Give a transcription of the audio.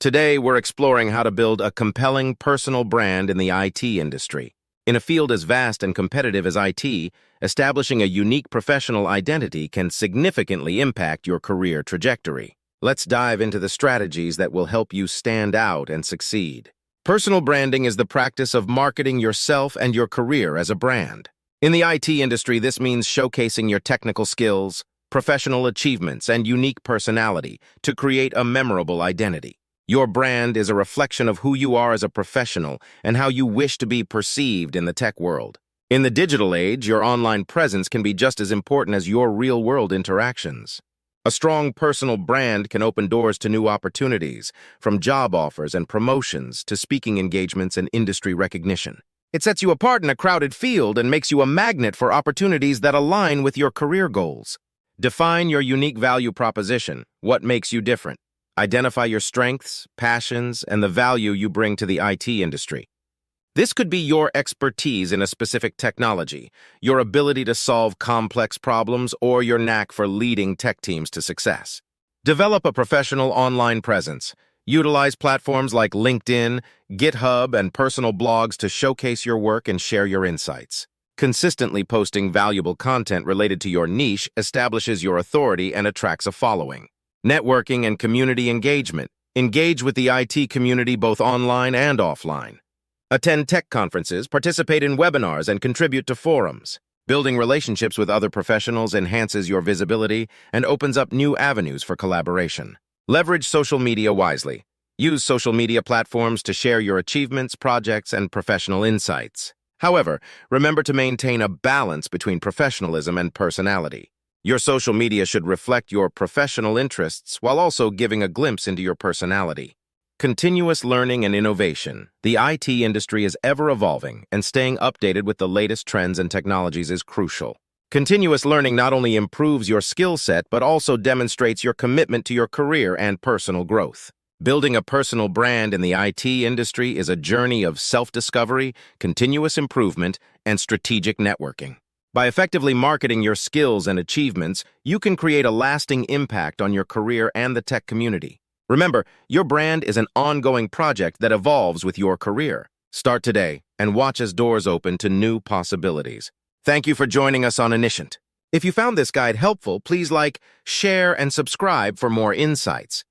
Today, we're exploring how to build a compelling personal brand in the IT industry. In a field as vast and competitive as IT, establishing a unique professional identity can significantly impact your career trajectory. Let's dive into the strategies that will help you stand out and succeed. Personal branding is the practice of marketing yourself and your career as a brand. In the IT industry, this means showcasing your technical skills, professional achievements, and unique personality to create a memorable identity. Your brand is a reflection of who you are as a professional and how you wish to be perceived in the tech world. In the digital age, your online presence can be just as important as your real-world interactions. A strong personal brand can open doors to new opportunities, from job offers and promotions to speaking engagements and industry recognition. It sets you apart in a crowded field and makes you a magnet for opportunities that align with your career goals. Define your unique value proposition. What makes you different? Identify your strengths, passions, and the value you bring to the IT industry. This could be your expertise in a specific technology, your ability to solve complex problems, or your knack for leading tech teams to success. Develop a professional online presence. Utilize platforms like LinkedIn, GitHub, and personal blogs to showcase your work and share your insights. Consistently posting valuable content related to your niche establishes your authority and attracts a following. Networking and community engagement. Engage with the IT community both online and offline. Attend tech conferences, participate in webinars, and contribute to forums. Building relationships with other professionals enhances your visibility and opens up new avenues for collaboration. Leverage social media wisely. Use social media platforms to share your achievements, projects, and professional insights. However, remember to maintain a balance between professionalism and personality. Your social media should reflect your professional interests while also giving a glimpse into your personality. Continuous learning and innovation. The IT industry is ever evolving, and staying updated with the latest trends and technologies is crucial. Continuous learning not only improves your skill set, but also demonstrates your commitment to your career and personal growth. Building a personal brand in the IT industry is a journey of self-discovery, continuous improvement, and strategic networking. By effectively marketing your skills and achievements, you can create a lasting impact on your career and the tech community. Remember, your brand is an ongoing project that evolves with your career. Start today and watch as doors open to new possibilities. Thank you for joining us on Initiant. If you found this guide helpful, please like, share, and subscribe for more insights.